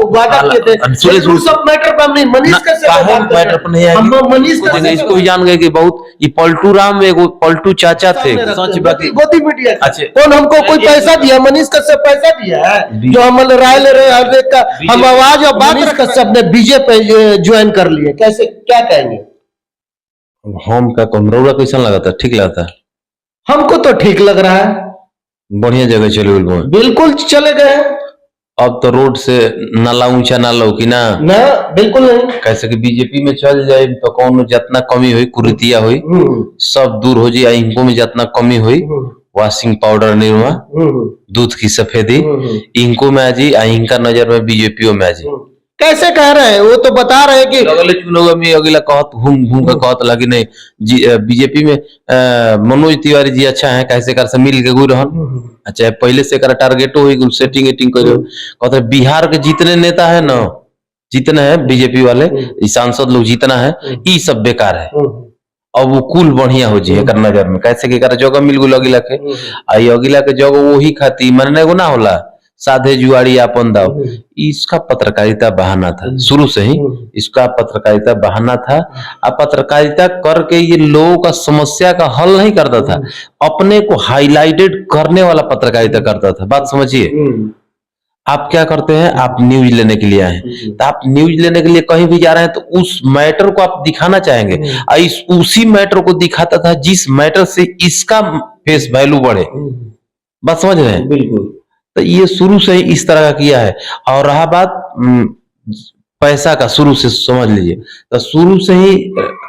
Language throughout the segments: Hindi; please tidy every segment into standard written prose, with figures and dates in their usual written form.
वादा किए थे। सब मैटर पर नहीं, मनीष मैटर पर नहीं आएगी, मनीष इसको भी जान गए कि बहुत ये पलटू राम एगो पलटू चाचा थे। सच गोदी मीडिया कौन हमको कोई पैसा दिया? मनीष कश्यप पैसा दिया है जो हम राय ले रहे हैं हर एक का, हम आवाज और बात कश्यप ने बीजेपी ज्वाइन कर लिए, कैसे क्या कहेंगे? हम का कमरौरा कैसा लगा था? ठीक लगा था हमको तो ठीक लग रहा है, बढ़िया जगह चले गए, बिल्कुल चले गए। अब तो रोड से नाला ऊंचा ना लो कि ना बिल्कुल नहीं। कैसे कि बीजेपी में चल जाए तो कौन जितना कमी हुई कुरीतिया हुई सब दूर हो जाए। इनको में जितना कमी हुई वॉशिंग पाउडर निर्मा दूध की सफेदी इनको में आ जी, इनका नजर में बीजेपी में आ जी। कैसे कह रहे हैं? वो तो बता रहे हैं कि अगले चुनाव में अगला कहत घूम घूम के कहत लगी नहीं बीजेपी में मनोज तिवारी जी अच्छा है, कैसे कर से मिल के गुई रहन। अच्छा पहले से कर टारगेट हो सेटिंग एटिंग कर कहते बिहार के जितने नेता है ना, जितने हैं बीजेपी वाले सांसद लोग जितना है ये सब बेकार है। अब वो कुल बढ़िया हो जी कर नजर में कैसे के कर जगह मिल गई अगिला के आई अगिला के जगह वही खाती मन को ना होला साधे जुआड़ी आपन दाव। इसका पत्रकारिता बहाना था शुरू से ही, इसका पत्रकारिता बहाना था। अब पत्रकारिता करके ये लोगों का समस्या का हल नहीं करता था, अपने को हाईलाइटेड करने वाला पत्रकारिता करता था। बात समझिए, आप क्या करते हैं? आप न्यूज लेने के लिए आए, तो आप न्यूज लेने के लिए कहीं भी जा रहे हैं तो उस मैटर को आप दिखाना चाहेंगे, उसी मैटर को दिखाता था जिस मैटर से इसका फेस वैल्यू बढ़े। बात समझ रहे हैं? बिल्कुल। तो ये शुरू से ही इस तरह का किया है। और रहा बात पैसा का, शुरू से समझ लीजिए तो शुरू से ही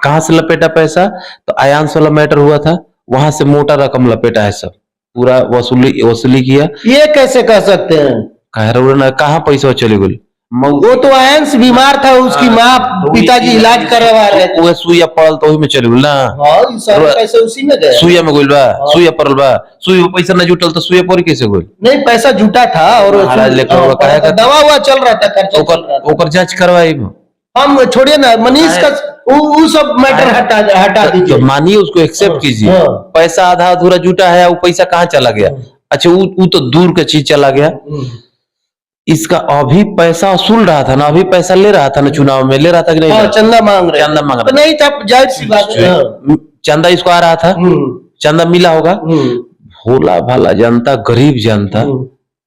कहां से लपेटा पैसा, तो आयांश वाला मैटर हुआ था, वहां से मोटा रकम लपेटा है, सब पूरा वसूली किया। ये कैसे कह सकते हैं? कहाँ पैसा चले गए? वो तो आयंस बीमार था, उसकी माँ पिताजी इलाज करवा रहे थे, वो सुइया पड़ल तो में चले गए ना। पैसे उसी में गए, सुइया में गइल बा, सुइया पड़ल बा, सुई पैसा न जुटल तो सुइया पड़ कैसे गइल? नहीं पैसा जुटा था और दवा हुआ चल रहा था, खर्चा ओकर जांच करवाई। हम छोड़िए ना मनीष का वो सब मैटर हटा दीजिए, मानिए उसको एक्सेप्ट कीजिए। पैसा आधा अधूरा जुटा है, वो पैसा कहाँ चला गया? अच्छा वो तो दूर का चीज चला गया। इसका अभी पैसा वसूल रहा था ना, अभी पैसा ले रहा था ना, चुनाव में ले रहा था कि नहीं? चंदा मांग रहे, चंदा मांग रहा नहीं था, जाहिर सी बात है। चंदा इसको आ रहा था, चंदा मिला होगा। भोला भाला जनता, गरीब जनता,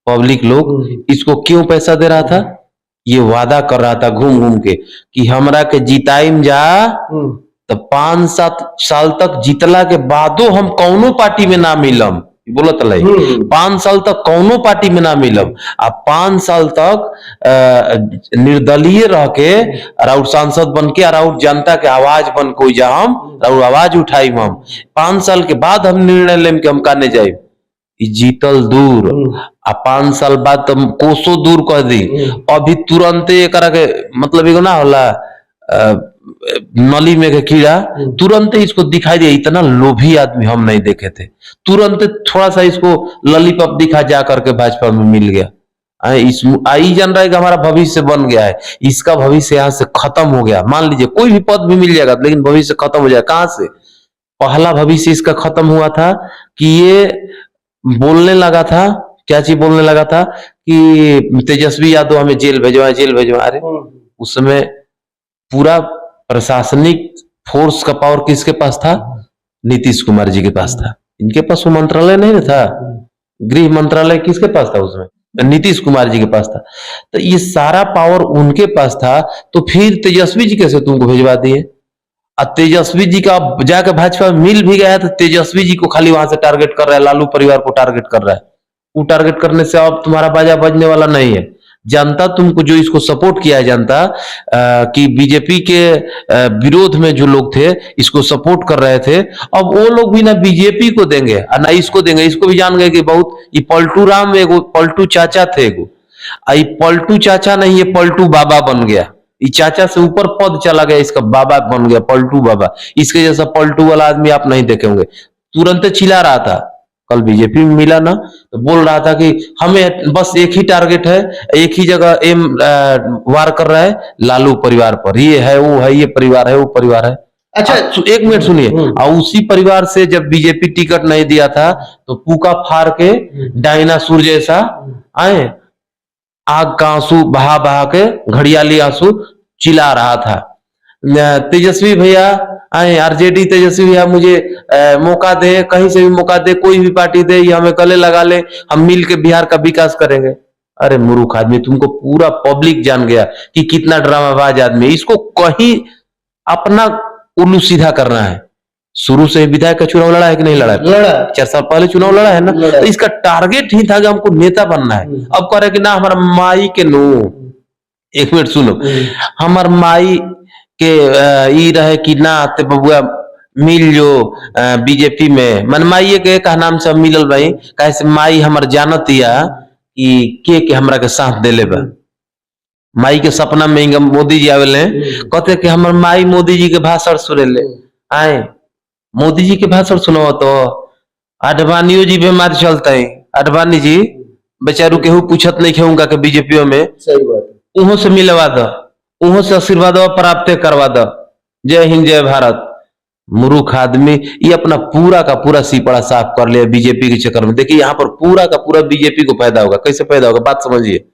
पब्लिक लोग इसको क्यों पैसा दे रहा था? ये वादा कर रहा था घूम घूम के कि हमरा के जिताइम जा तो 5-7 साल तक जीतला के बादो हम कौनो पार्टी में ना मिलम। बोलत 5 साल तक कौनो पार्टी में ना मिलब, आ 5 साल तक निर्दलीय रह के राउर सांसद बन के राउर जनता के आवाज बन कोई जा, हम राउर आवाज उठाई, हम 5 साल के बाद हम निर्णय लेम कि हम काने जाए। जीतल दूर आ 5 साल बाद तो कोसों दूर कर दी। अभी तुरंते एकरा के मतलब एगो ना होला नली में के कीड़ा, तुरंत इसको दिखाई दिया। इतना लोभी आदमी हम नहीं देखे थे। तुरंत थोड़ा सा इसको लॉलीपॉप दिखा जा करके भाजपा में मिल गया। आई जान रहा है कि हमारा भविष्य बन गया है, इसका भविष्य यहाँ से खत्म हो गया। मान लीजिए कोई भी पद भी मिल जाएगा लेकिन भविष्य खत्म हो जाएगा। कहां से? पहला भविष्य इसका खत्म हुआ था कि ये बोलने लगा था, क्या चीज बोलने लगा था कि तेजस्वी यादव हमें जेल भेजवा, जेल भेजवा। अरे उस समय पूरा प्रशासनिक फोर्स का पावर किसके पास था? नीतीश कुमार जी के पास था। इनके पास वो मंत्रालय नहीं था, गृह मंत्रालय किसके पास था? उसमें नीतीश कुमार जी के पास था। तो ये सारा पावर उनके पास था, तो फिर तेजस्वी जी कैसे तुमको भेजवा दिए? तेजस्वी जी का जाकर भाजपा मिल भी गया तो तेजस्वी जी को खाली वहां से टारगेट कर रहा है, लालू परिवार को टारगेट कर रहा है। वो टारगेट करने से अब तुम्हारा बाजा बजने वाला नहीं है। जनता तुमको जो इसको सपोर्ट किया है, जनता कि बीजेपी के विरोध में जो लोग थे इसको सपोर्ट कर रहे थे, अब वो लोग भी ना बीजेपी को देंगे और ना इसको देंगे। इसको भी जान गए कि बहुत ये पलटू राम एगो पलटू चाचा थे, एगो ये पलटू चाचा नहीं, ये पलटू बाबा बन गया। ये चाचा से ऊपर पद चला गया, इसका बाबा बन गया, पलटू बाबा। इसके जैसा पलटू वाला आदमी आप नहीं देखेंगे। तुरंत चिल्ला रहा था, कल बीजेपी में मिला ना तो बोल रहा था कि हमें बस एक ही टारगेट है, एक ही जगह एम वार कर रहा है, लालू परिवार पर। ये है, वो है, ये परिवार है, वो परिवार है। अच्छा एक मिनट सुनिए, और उसी परिवार से जब बीजेपी टिकट नहीं दिया था तो पूका फाड़ के डायनासोर जैसा आए आग का आंसू बहा बहा के घड़ियाली आंसू चिल्ला रहा था। तेजस्वी भैया आए, आरजेडी तेजस्वी भैया मुझे मौका दे, कहीं से भी मौका दे, कोई भी पार्टी दे, ये हमें गले लगा ले, हम मिल के बिहार का विकास करेंगे। अरे मूर्ख आदमी, तुमको पूरा पब्लिक जान गया कि कितना ड्रामाबाज आदमी। इसको कहीं अपना उल्लू सीधा करना है। शुरू से विधायक का चुनाव लड़ा है कि नहीं लड़ा है? लड़ा। 4 साल पहले चुनाव लड़ा है ना। तो इसका टारगेट ही था कि हमको नेता बनना है। अब कह रहे कि ना हमारा माई के नो, एक मिनट सुनो, हमार माई के ई रहे कि ना ते बबुआ मिल जो बीजेपी में, मन माई के का नाम से मिलल भाई, कैसे माई हमार जानतिया कि के हमरा के साथ देले बा। माई के सपना में इंगा मोदी जी आवेले, कहते कि हमर माई मोदी जी के भाषण सुनेले। आए मोदी जी के भाषण सुनो तो आडवाणियों जी बीमार चलते हैं। आडवाणी जी बेचारू केहू पूछत नहीं खेऊंगा के बीजेपी में, सही बात है, उहों से मिलवा दो, उहों से आशीर्वाद प्राप्त करवा दो। जय हिंद जय भारत। मूर्ख आदमी, ये अपना पूरा का पूरा सीपड़ा साफ कर लिया बीजेपी के चक्कर में। देखिए यहाँ पर पूरा का पूरा बीजेपी को फायदा होगा। कैसे फायदा होगा बात समझिए।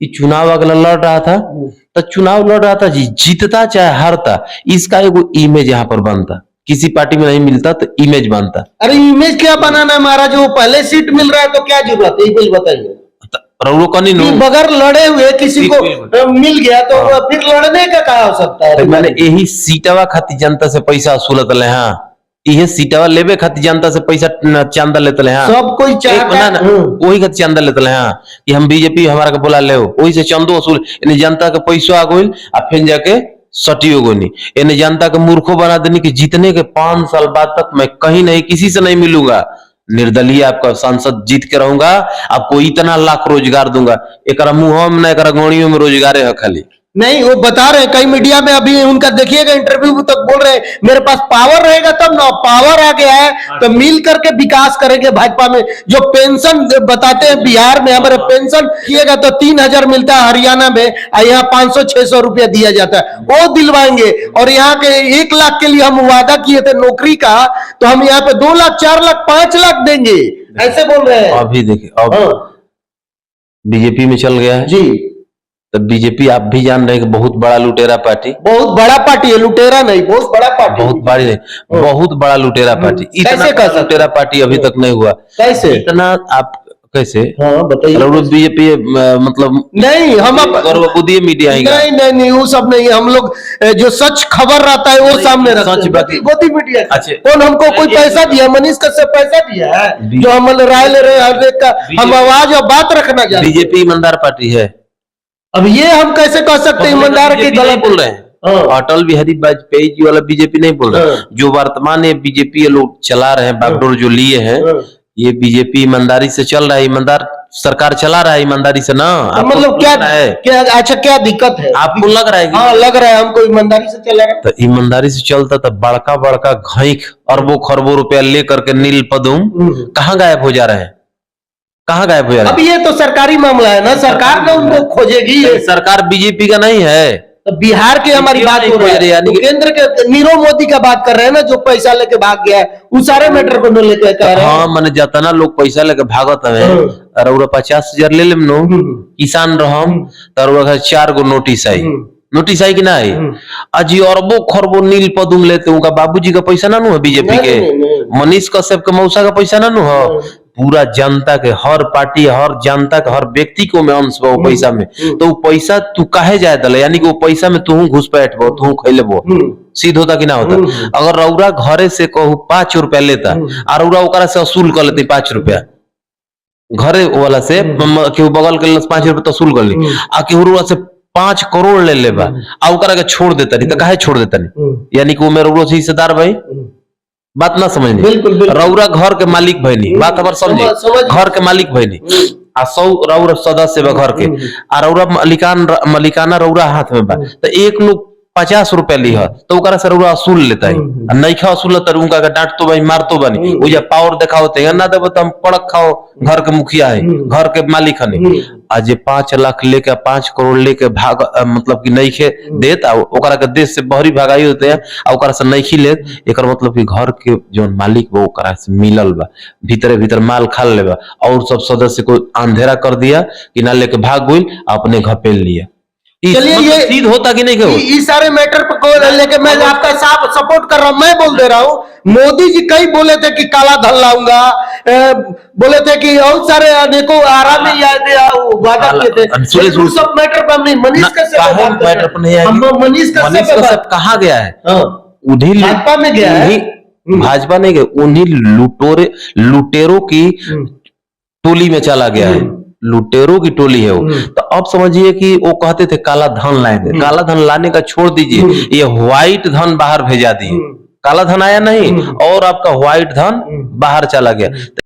ये चुनाव अगला लड़ रहा था तो चुनाव लड़ रहा था जी, जीतता चाहे हारता, इसका एगो इमेज यहाँ पर बनता। किसी पार्टी में नहीं मिलता तो इमेज बनता। अरे इमेज क्या बनाना है महाराज, वो पहले सीट मिल रहा है तो क्या जरूरत है, कुछ बताइए। बगैर लड़े हुए किसी को मिल गया तो फिर लड़ने का क्या हो सकता है? मैंने यही सीटवा खातिर जनता से पैसा वसूलत ले, हाँ ये सीटवा लेवे खातिर जनता से पैसा चंदा लेते हैं। सब कोई चाहता है वही खातिर चंदा लेते हैं, हाँ कि हम बीजेपी हमारा के बोला ले, वही से चंदो वसूल। यानी जनता के पैसा आ गई आ फिर जाके सटियो गोनी, यानी जनता के मूर्खों बना देनी कि जीतने के 5 साल बाद तक मैं कहीं नहीं किसी से नहीं मिलूंगा, निर्दलीय आपका सांसद जीत के रहूंगा, आपको इतना लाख रोजगार दूंगा। एक मुंह में एक गोणियों में रोजगार है खाली नहीं। वो बता रहे हैं कई मीडिया में, अभी उनका देखिएगा इंटरव्यू तक बोल रहे हैं मेरे पास पावर रहेगा तब ना, पावर आ गया है तो मिल करके विकास करेंगे भाजपा में। जो पेंशन बताते हैं बिहार में हमारे पेंशन किएगा तो 3,000 मिलता है, हरियाणा में यहाँ 500-600 रुपया दिया जाता है, वो दिलवाएंगे। और यहाँ के 1 लाख के लिए हम वादा किए थे नौकरी का, तो हम यहाँ पे 2 लाख 4 लाख 5 लाख देंगे, ऐसे बोल रहे हैं। अभी देखिए अब बीजेपी में चल गया है जी। तो बीजेपी आप भी जान रहे हैं कि बहुत बड़ा लुटेरा पार्टी, बहुत बड़ा पार्टी है, लुटेरा नहीं, बहुत बड़ा पार्टी, बहुत बड़ी नहीं, बहुत बड़ा लुटेरा पार्टी। इतना लुटेरा पार्टी अभी तक नहीं हुआ। कैसे? इतना आप कैसे? हाँ बताइए। बीजेपी मतलब नहीं, हम बुद्धि मीडिया नहीं नहीं नहीं वो सब नहीं, हम लोग जो सच खबर रहता है वो सामने रखते हैं। गोदी मीडिया कौन हमको कोई पैसा दिया? मनीष कश्यप पैसा दिया है जो हम राय ले रहे हैं हर एक का, हम आवाज और बात रखना चाहते हैं। बीजेपी ईमानदार पार्टी है। अब ये हम कैसे कह सकते हैं ईमानदार की गलत बोल रहे हैं? अटल बिहारी वाजपेयी जी वाला बीजेपी नहीं बोल रहे, जो वर्तमान ये बीजेपी लोग चला रहे हैं, बागडोर जो लिए हैं, ये बीजेपी ईमानदारी से चल रहा है, ईमानदार सरकार चला रहा है ईमानदारी से ना। मतलब क्या है क्या? अच्छा क्या दिक्कत है आपको लग रहा है? हाँ लग रहा है हमको ईमानदारी से चला रहा है। तो ईमानदारी से चलता तो बड़का बड़का घैंक अरबों खरबों रुपया लेकर के नील पदुम कहाँ गायब हो जा रहे हैं? कहाँ गायब हो जा रहे हैं? अब ये तो सरकारी मामला है ना, सरकार ने उनको खोजेगी। सरकार बीजेपी का नहीं है, तो बिहार की हमारी बात हो रही है, तो केंद्र के नीरव मोदी का बात कर रहे हैं ना, जो पैसा लेके भाग गया है, उस सारे मैटर को न लेके कह रहे हैं। हाँ मैंने जाता लोग पैसा लेके भागत है, और 50,000 ले लेम नो किसान रहम, तो 4 गो नोटिस आई, नोटिस आई कि ना आई? अजी अरबों खरबों नील पदुम लेते उनका बाबूजी का पैसा ना नु है बीजेपी के, मनीष कश्यप के मौसा का पैसा ना नु है, पूरा जनता के, हर पार्टी हर जनता के हर व्यक्ति को में अंश वो पैसा में। तो वो पैसा तू काहे जाए दल, यानी कि वो पैसा में तू घुसपैठ बो, तू खैलेबो, सीध होता कि ना होता? अगर रौरा घरे से कहू 5 रुपया लेता और रौरा ओकरा से वसूल कर लेते 5 रुपया, घरे वाला से केहू बगल के 5 रुपया वसूल कर ली, आ केहू से 5 करोड़ ले लेबा आ ओकरा के छोड़ देता नहीं, तो काहे छोड़ देता नहीं? यानी कि वो मेरे रौरा से हिस्सेदार भाई, बात ना समझनी। रौरा घर के मालिक भैनी, बात हमार समझे, घर के मालिक भैनी आ 100 रौरा सदस्य बा घर के, आ रौरा मलिकाना रौरा हाथ में बा, तो एक लोग 50 रुपया लिहा तो ओकरा से रउआ असूल लेता है, नहीं खा असूल तर उनका के डांट तो भाई मार तो बनी वो या पावर दिखाओते ना देबो तो हम पड़क खाओ, घर के मुखिया है, घर के मालिक है। आज 5 लाख लेके 5 करोड़ लेके भाग मतलब कि नहीं खे देत ओकरा के देश से बहरी भगाई होते हैं आ ओकरा से नहीं खिले, एकर मतलब कि घर के जो मालिक बा ओकरा से मिलल बा, भीतरे भीतर माल खा लेबा और सब सदस्य को अंधेरा कर दिया कि ना लेके भाग गइल अपने घपेल लिया। चलिए मतलब ये सीध होता कि नहीं के इस सारे मैटर को लेके मैं आपका साफ सपोर्ट कर रहा हूं, मैं बोल दे रहा हूं मोदी जी कई बोले थे कि काला धन लाऊंगा, बोले थे कि बहुत सारे अनेकों आराम में वादा किए थे, सब मैटर पर नहीं। मनीष कश्यप मैटर पर नहीं आएगी। मनीष कश्यप कहाँ गया है? उन्हीं भाजपा में गया है, भाजपा नहीं गया, उन्हीं लुटेरों की टोली में चला गया है, लुटेरों की टोली है वो। तो अब समझिए कि वो कहते थे काला धन लाएंगे, काला धन लाने का छोड़ दीजिए, ये व्हाइट धन बाहर भेजा दिए, काला धन आया नहीं और आपका व्हाइट धन बाहर चला गया।